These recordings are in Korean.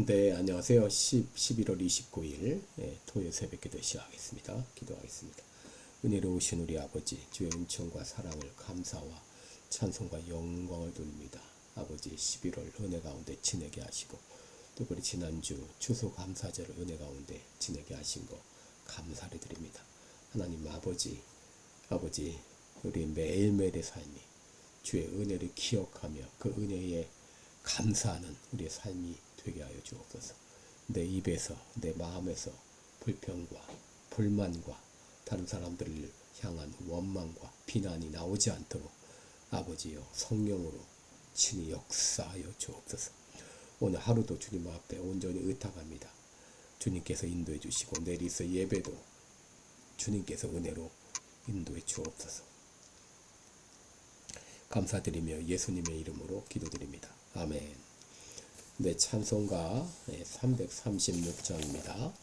네, 안녕하세요. 11월 29일 토요일 새벽 기도 시작하겠습니다. 기도하겠습니다. 은혜로우신 우리 아버지, 주의 은총과 사랑을 감사와 찬송과 영광을 돌립니다. 아버지, 11월 은혜 가운데 지내게 하시고, 특별히 지난주 추수감사절을 은혜 가운데 지내게 하신 거 감사를 드립니다. 하나님 아버지, 우리 매일매일의 삶이 주의 은혜를 기억하며 그 은혜에 감사하는 우리의 삶이 되게 하여 주옵소서. 내 입에서 내 마음에서 불평과 불만과 다른 사람들을 향한 원망과 비난이 나오지 않도록 아버지여 성령으로 친히 역사하여 주옵소서. 오늘 하루도 주님 앞에 온전히 의탁합니다. 주님께서 인도해 주시고 내리서 예배도 주님께서 은혜로 인도해 주옵소서. 감사드리며 예수님의 이름으로 기도드립니다. 아멘. 네, 찬송가 336장입니다.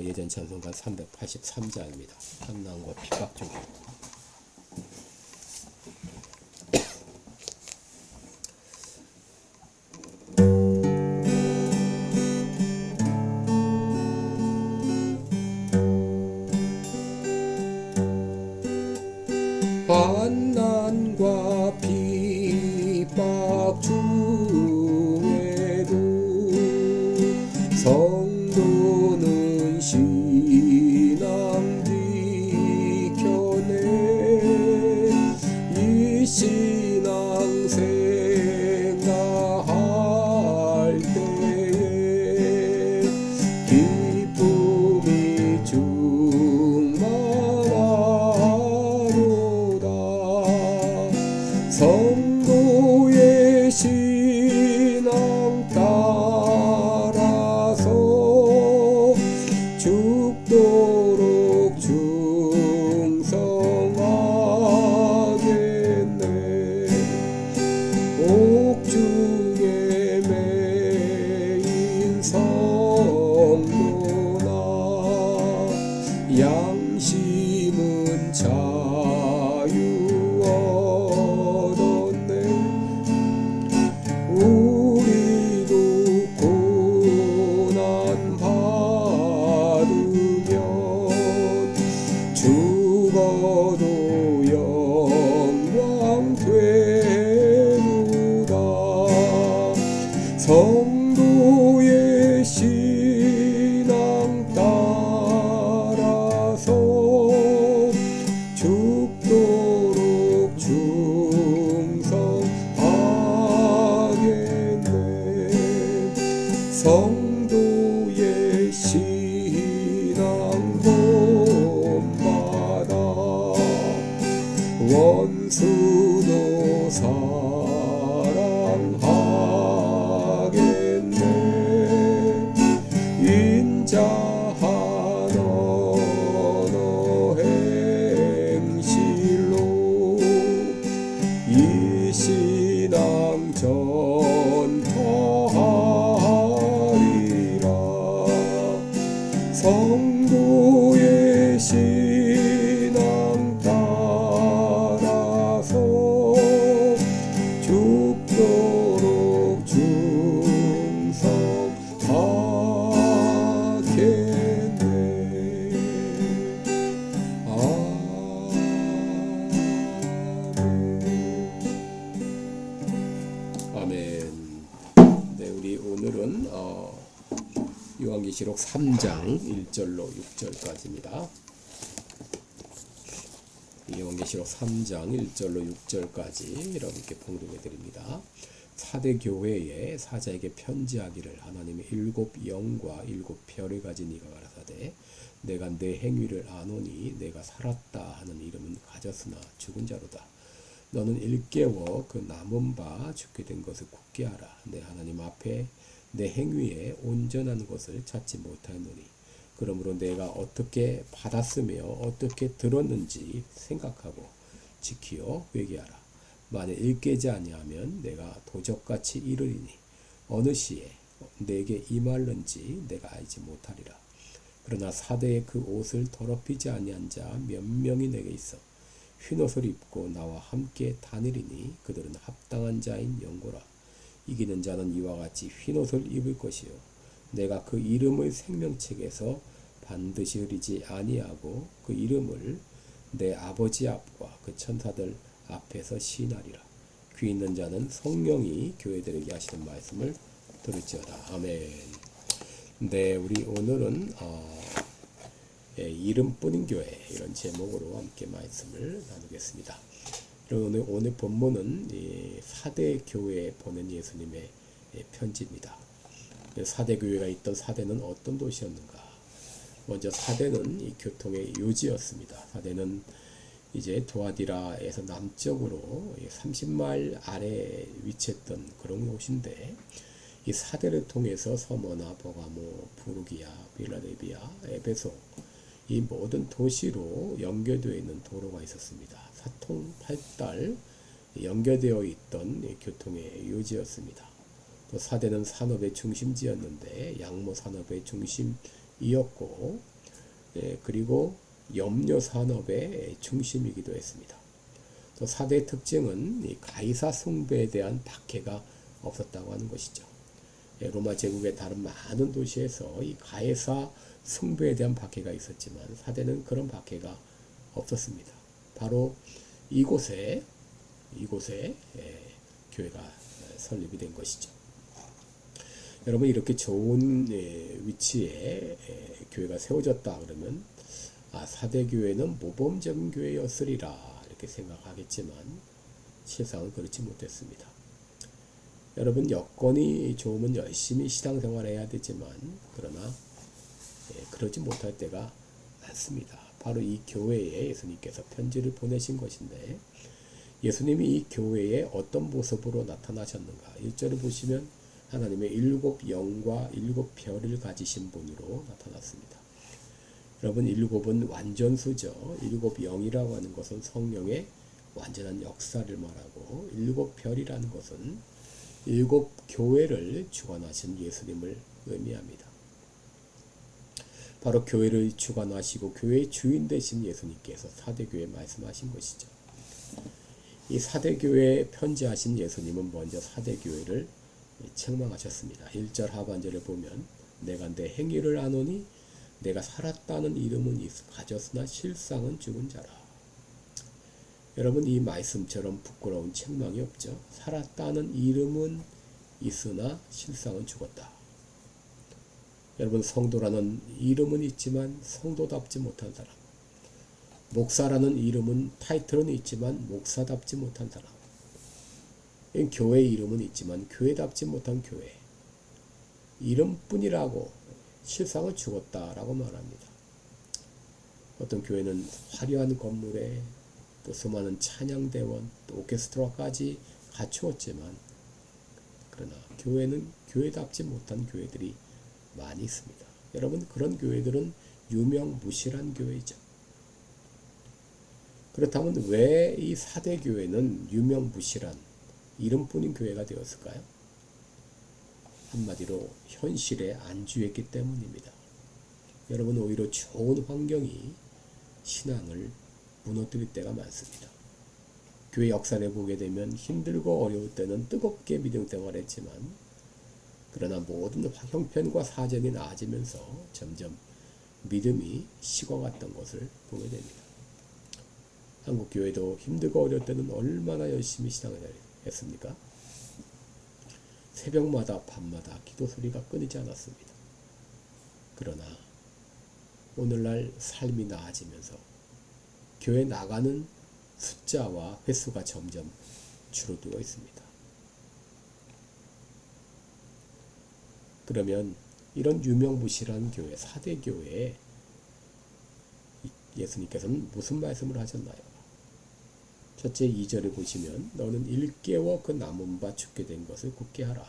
예전 찬송가 383장입니다. 환난과 핍박 중에 환난과 핍박 중에도 성도는 신앙 지켜내. 이 신앙 생활할 때에 기쁨이 충만하도다. 성도의 신앙 따라서 죽도록 충성하겠네. 옥중에 매인 성도나 양심은 자유 얻었네. 우리도 고난 받으면 죽어도 영광 되도다. 성도의 신앙 따라서 죽도록 충성하겠네. 성도의 신앙 본받아 원수도 사랑하겠네. 인자한 언어 행실로 이 신앙 전파하리라. 성도의 신앙 따라서 죽도록 충성하겠네. 아멘. 네, 우리 오늘은 요한계시록 3장 1절로 6절까지입니다. 요한계시록 3장 1절로 6절까지 여러분께 봉독해 드립니다. 사대 교회의 사자에게 편지하기를 하나님의 일곱 영과 일곱 별을 가진 이가 가라사대 내가 내 행위를 아노니 내가 살았다 하는 이름은 가졌으나 죽은 자로다. 너는 일깨워 그 남은 바 죽게 된 것을 굳게 하라. 내 하나님 앞에 내 행위에 온전한 것을 찾지 못하노니 그러므로 내가 어떻게 받았으며 어떻게 들었는지 생각하고 지키어 회개하라. 만일 일깨지 아니하면 내가 도적같이 이르리니 어느 시에 내게 임할는지 내가 알지 못하리라. 그러나 사대의 그 옷을 더럽히지 아니한 자 몇 명이 내게 있어 흰옷을 입고 나와 함께 다니리니 그들은 합당한 자인 영고라. 이기는 자는 이와 같이 흰옷을 입을 것이요 내가 그 이름의 생명책에서 반드시 흐리지 아니하고 그 이름을 내 아버지 앞과 그 천사들 앞에서 시인하리라. 귀 있는 자는 성령이 교회들에게 하시는 말씀을 들을지어다. 아멘. 네, 우리 오늘은 이름뿐인 교회 이런 제목으로 함께 말씀을 나누겠습니다. 오늘 본문은 4대 교회에 보낸 예수님의 편지입니다. 4대 교회가 있던 사대는 어떤 도시였는가? 먼저 사대는 이 교통의 요지였습니다. 사대는 이제 도아디라에서 남쪽으로 30마일 아래에 위치했던 그런 곳인데 이 사대를 통해서 서머나 버가모, 부르기아, 빌라델비아, 에베소 이 모든 도시로 연결되어 있는 도로가 있었습니다. 사통팔달 연결되어 있던 교통의 요지였습니다. 또 사대는 산업의 중심지였는데 양모 산업의 중심이었고 그리고 염료 산업의 중심이기도 했습니다. 또 사대의 특징은 이 가이사 숭배에 대한 박해가 없었다고 하는 것이죠. 로마 제국의 다른 많은 도시에서 이 가이사 숭배에 대한 박해가 있었지만 사대는 그런 박해가 없었습니다. 바로 이곳에 교회가 설립이 된 것이죠. 여러분 이렇게 좋은 위치에 교회가 세워졌다 그러면 사대교회는 모범적인 교회였으리라 이렇게 생각하겠지만 실상은 그렇지 못했습니다. 여러분 여건이 좋으면 열심히 신앙생활을 해야 되지만 그러나 그러지 못할 때가 많습니다. 바로 이 교회에 예수님께서 편지를 보내신 것인데 예수님이 이 교회에 어떤 모습으로 나타나셨는가 1절을 보시면 하나님의 7 영과 7 별을 가지신 분으로 나타났습니다. 여러분 7은 완전수죠. 7 영이라고 하는 것은 성령의 완전한 역사를 말하고 7 별이라는 것은 7 교회를 주관하신 예수님을 의미합니다. 바로 교회를 주관하시고 교회의 주인 되신 예수님께서 사대교회에 말씀하신 것이죠. 이 사대교회에 편지하신 예수님은 먼저 사대교회를 책망하셨습니다. 1절 하반절을 보면 내가 내 행위를 아노니 내가 살았다는 이름은 가졌으나 실상은 죽은 자라. 여러분 이 말씀처럼 부끄러운 책망이 없죠. 살았다는 이름은 있으나 실상은 죽었다. 여러분 성도라는 이름은 있지만 성도답지 못한 사람, 목사라는 이름은 타이틀은 있지만 목사답지 못한 사람, 교회 이름은 있지만 교회답지 못한 교회, 이름뿐이라고 실상은 죽었다라고 말합니다. 어떤 교회는 화려한 건물에 또 수많은 찬양대원 또 오케스트라까지 갖추었지만 그러나 교회는 교회답지 못한 교회들이 많이 있습니다. 여러분 그런 교회들은 유명무실한 교회죠. 그렇다면 왜 이 사대교회는 유명무실한 이름뿐인 교회가 되었을까요? 한마디로 현실에 안주했기 때문입니다. 여러분 오히려 좋은 환경이 신앙을 무너뜨릴 때가 많습니다. 교회 역사를 보게 되면 힘들고 어려울 때는 뜨겁게 믿음 생활했지만 그러나 모든 형편과 사정이 나아지면서 점점 믿음이 식어갔던 것을 보게 됩니다. 한국 교회도 힘들고 어려울 때는 얼마나 열심히 신앙을 했습니까? 새벽마다 밤마다 기도 소리가 끊이지 않았습니다. 그러나 오늘날 삶이 나아지면서 교회 나가는 숫자와 횟수가 점점 줄어들고 있습니다. 그러면 이런 유명무실한 교회, 사대교회에 예수님께서는 무슨 말씀을 하셨나요? 첫째 2절을 보시면 너는 일깨워 그 남은 바 죽게 된 것을 굳게 하라.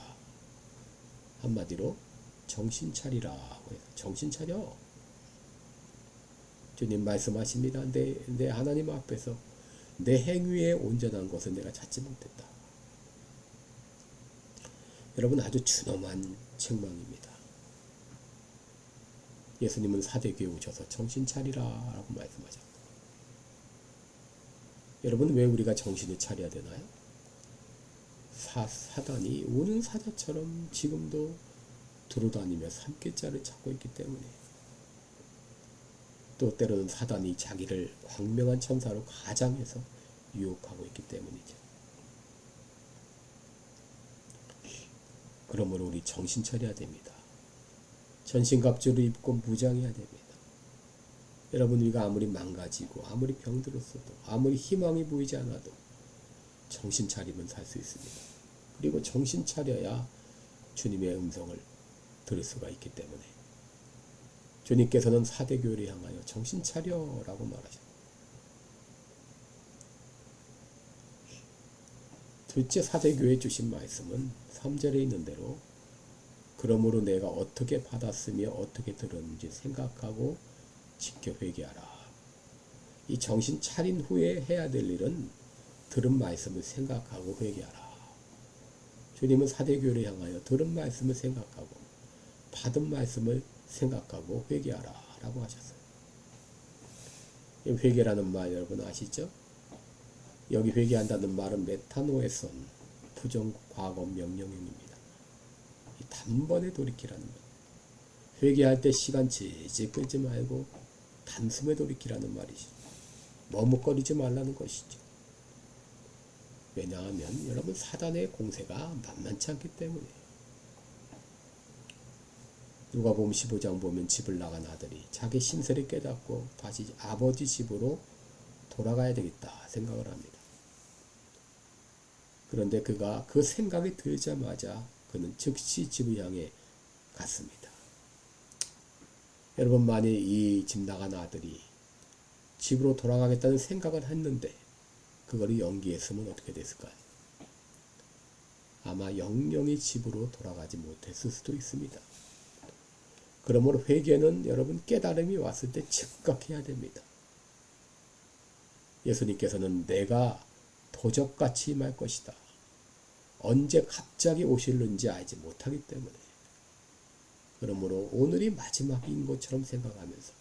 한마디로 정신 차리라고 해서 정신 차려. 주님 말씀하십니다. 내 하나님 앞에서 내 행위에 온전한 것을 내가 찾지 못했다. 여러분 아주 준엄한 책망입니다. 예수님은 사대교회에 오셔서 정신 차리라 라고 말씀하셨다. 여러분 왜 우리가 정신을 차려야 되나요? 사단이 우는 사자처럼 지금도 두루다니며 산길자를 찾고 있기 때문에, 또 때로는 사단이 자기를 광명한 천사로 가장해서 유혹하고 있기 때문이죠. 그러므로 우리 정신 차려야 됩니다. 전신갑주를 입고 무장해야 됩니다. 여러분, 우리가 아무리 망가지고 아무리 병들었어도 아무리 희망이 보이지 않아도 정신 차리면 살 수 있습니다. 그리고 정신 차려야 주님의 음성을 들을 수가 있기 때문에 주님께서는 사대교회를 향하여 정신 차려라고 말하셨습니다. 둘째 사대교회에 주신 말씀은 3절에 있는 대로 그러므로 내가 어떻게 받았으며 어떻게 들었는지 생각하고 지켜 회개하라. 이 정신 차린 후에 해야 될 일은 들은 말씀을 생각하고 회개하라. 주님은 사대교회를 향하여 들은 말씀을 생각하고 받은 말씀을 생각하고 회개하라 라고 하셨어요. 회개라는 말 여러분 아시죠? 여기 회개한다는 말은 메타노에선 부정 과거 명령형입니다. 단번에 돌이키라는 말. 회개할 때 시간 질질 끌지 말고 단숨에 돌이키라는 말이죠. 머뭇거리지 말라는 것이죠. 왜냐하면 여러분 사단의 공세가 만만치 않기 때문에. 누가복음 15장 보면 집을 나간 아들이 자기 신세를 깨닫고 다시 아버지 집으로 돌아가야 되겠다 생각을 합니다. 그런데 그가 그 생각이 들자마자 그는 즉시 집을 향해 갔습니다. 여러분, 만일 이 집 나간 아들이 집으로 돌아가겠다는 생각을 했는데 그거를 연기했으면 어떻게 됐을까요? 아마 영영이 집으로 돌아가지 못했을 수도 있습니다. 그러므로 회개는 여러분 깨달음이 왔을 때 즉각 해야 됩니다. 예수님께서는 내가 도적같이 임할 것이다. 언제 갑자기 오실는지 알지 못하기 때문에. 그러므로 오늘이 마지막인 것처럼 생각하면서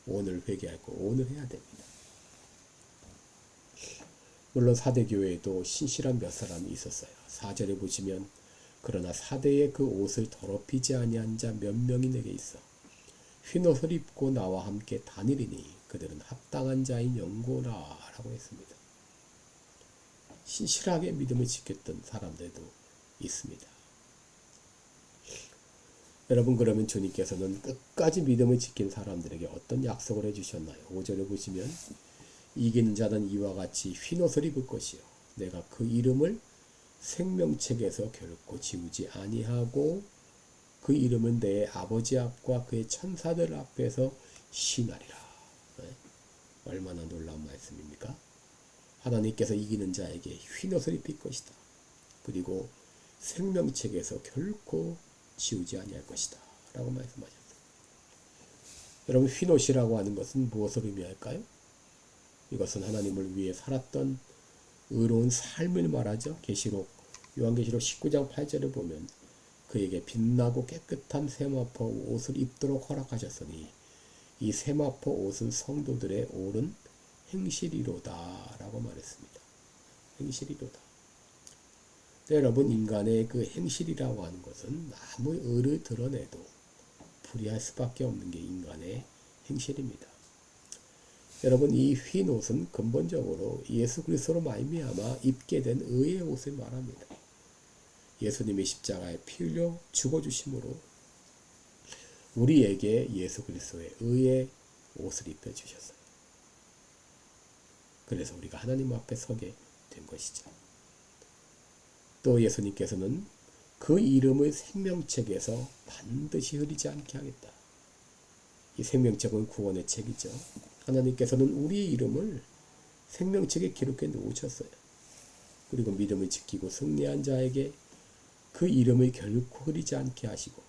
오늘 회개할 거 오늘 해야 됩니다. 물론 사대교회에도 신실한 몇 사람이 있었어요. 4절에 보시면 그러나 사대의 그 옷을 더럽히지 아니한 자 몇 명이 내게 있어 흰옷을 입고 나와 함께 다니리니 그들은 합당한 자인 영고라 라고 했습니다. 신실하게 믿음을 지켰던 사람들도 있습니다. 여러분, 그러면 주님께서는 끝까지 믿음을 지킨 사람들에게 어떤 약속을 해주셨나요? 5절에 보시면 이기는 자는 이와 같이 흰옷을 입을 것이요 내가 그 이름을 생명책에서 결코 지우지 아니하고 그 이름은 내 아버지 앞과 그의 천사들 앞에서 신하리라. 네? 얼마나 놀라운 말씀입니까? 하나님께서 이기는 자에게 흰옷을 입힐 것이다. 그리고 생명책에서 결코 지우지 아니할 것이다 라고 말씀하셨어요. 여러분, 흰옷이라고 하는 것은 무엇을 의미할까요? 이것은 하나님을 위해 살았던 의로운 삶을 말하죠. 요한계시록 19장 8절에 보면 그에게 빛나고 깨끗한 세마포 옷을 입도록 허락하셨으니 이 세마포 옷은 성도들의 옳은 행실이로다 라고 말했습니다. 행실이로다. 네, 여러분, 인간의 그 행실이라고 하는 것은 아무리 의를 드러내도 불의할 수밖에 없는 게 인간의 행실입니다. 여러분, 이 흰 옷은 근본적으로 예수 그리스도로 말미암아 입게 된 의의 옷을 말합니다. 예수님이 십자가에 피 흘려 죽어주심으로 우리에게 예수 그리스도의 의의 옷을 입혀주셨어요. 그래서 우리가 하나님 앞에 서게 된 것이죠. 또 예수님께서는 그 이름을 생명책에서 반드시 흐리지 않게 하겠다. 이 생명책은 구원의 책이죠. 하나님께서는 우리의 이름을 생명책에 기록해 놓으셨어요. 그리고 믿음을 지키고 승리한 자에게 그 이름을 결코 흐리지 않게 하시고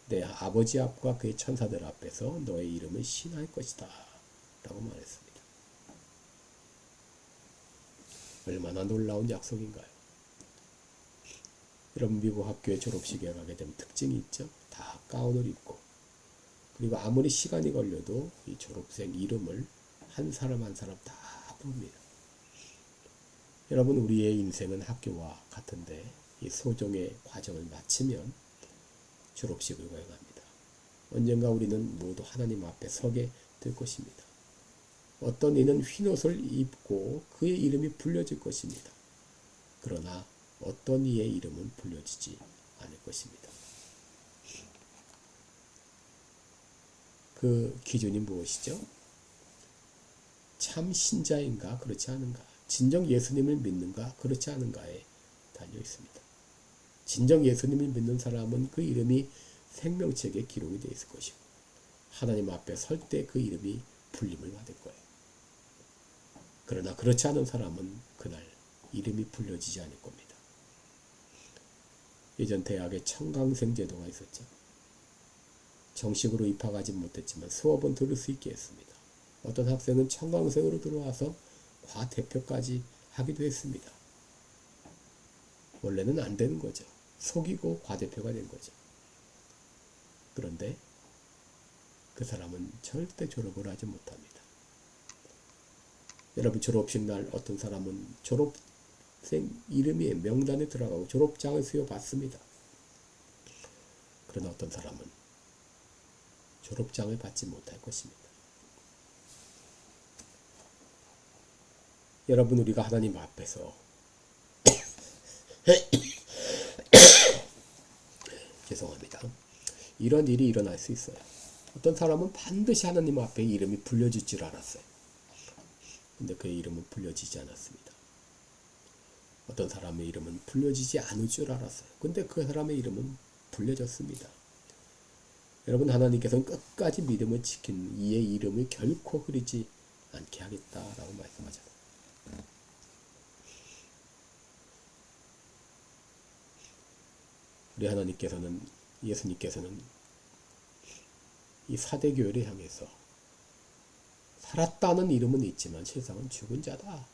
내 아버지 앞과 그의 천사들 앞에서 너의 이름을 신할 것이다 라고 말했습니다. 얼마나 놀라운 약속인가요? 여러분, 미국 학교에 졸업식에 가게 되면 특징이 있죠. 다 가운을 입고 그리고 아무리 시간이 걸려도 이 졸업생 이름을 한 사람 한 사람 다 부릅니다. 여러분, 우리의 인생은 학교와 같은데 이 소정의 과정을 마치면 졸업식을 거행합니다. 언젠가 우리는 모두 하나님 앞에 서게 될 것입니다. 어떤 이는 흰옷을 입고 그의 이름이 불려질 것입니다. 그러나 어떤 이의 이름은 불려지지 않을 것입니다. 그 기준이 무엇이죠? 참 신자인가 그렇지 않은가, 진정 예수님을 믿는가 그렇지 않은가에 달려 있습니다. 진정 예수님을 믿는 사람은 그 이름이 생명책에 기록이 되어 있을 것이고 하나님 앞에 설 때 그 이름이 불림을 받을 거예요. 그러나 그렇지 않은 사람은 그날 이름이 불려지지 않을 겁니다. 예전 대학에 청강생 제도가 있었죠. 정식으로 입학하지 못했지만 수업은 들을 수 있게 했습니다. 어떤 학생은 청강생으로 들어와서 과대표까지 하기도 했습니다. 원래는 안 되는 거죠. 속이고 과대표가 된 거죠. 그런데 그 사람은 절대 졸업을 하지 못합니다. 여러분, 졸업식 날 어떤 사람은 졸업생 이름이 명단에 들어가고 졸업장을 수여받습니다. 그러나 어떤 사람은 졸업장을 받지 못할 것입니다. 여러분, 우리가 하나님 앞에서 죄송합니다. 이런 일이 일어날 수 있어요. 어떤 사람은 반드시 하나님 앞에 이름이 불려질 줄 알았어요. 근데 그의 이름은 불려지지 않았습니다. 어떤 사람의 이름은 불려지지 않을 줄 알았어요. 근데 그 사람의 이름은 불려졌습니다. 여러분, 하나님께서는 끝까지 믿음을 지킨 이의 이름을 결코 흐리지 않게 하겠다라고 말씀하셨어요. 우리 하나님께서는, 예수님께서는 이 사대교회를 향해서 살았다는 이름은 있지만 실상은 죽은 자다.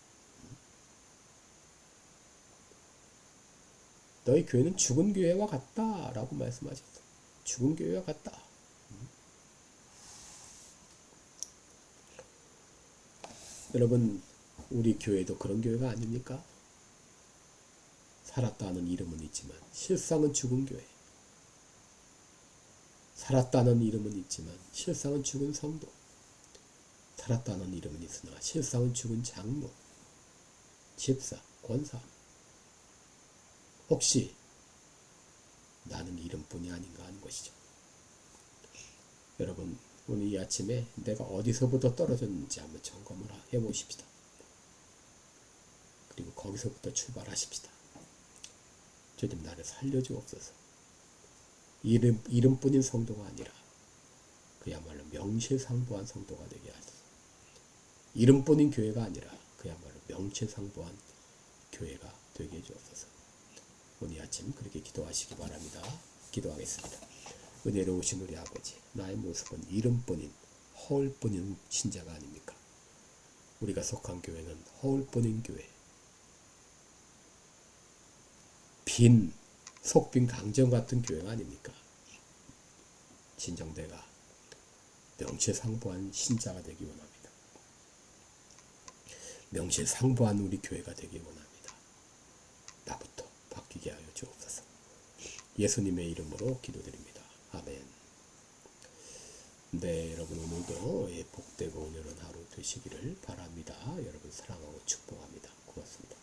너희 교회는 죽은 교회와 같다라고 말씀하셨어요. 죽은 교회와 같다. 여러분, 우리 교회도 그런 교회가 아닙니까? 살았다는 이름은 있지만 실상은 죽은 교회. 살았다는 이름은 있지만 실상은 죽은 성도. 살았다는 이름은 있으나 실상은 죽은 장로, 집사, 권사. 혹시 나는 이름뿐이 아닌가 하는 것이죠. 여러분, 오늘 이 아침에 내가 어디서부터 떨어졌는지 한번 점검을 해보십시다. 그리고 거기서부터 출발하십시다. 주님, 나를 살려주옵소서. 이름뿐인 성도가 아니라 그야말로 명실상부한 성도가 되게 하소서. 이름뿐인 교회가 아니라 그야말로 명실상부한 교회가 되게 해주옵소서. 오늘 아침 그렇게 기도하시기 바랍니다. 기도하겠습니다. 은혜로우신 우리 아버지, 나의 모습은 이름뿐인 허울뿐인 신자가 아닙니까? 우리가 속한 교회는 허울뿐인 교회, 속빈 강정 같은 교회가 아닙니까? 진정 내가 명실상부한 신자가 되기 원합니다. 명실상부한 우리 교회가 되기 원합니다. 나부터 바뀌게 하여 주옵소서. 예수님의 이름으로 기도드립니다. 아멘. 네, 여러분, 오늘도 복되고 온전한 하루 되시기를 바랍니다. 여러분 사랑하고 축복합니다. 고맙습니다.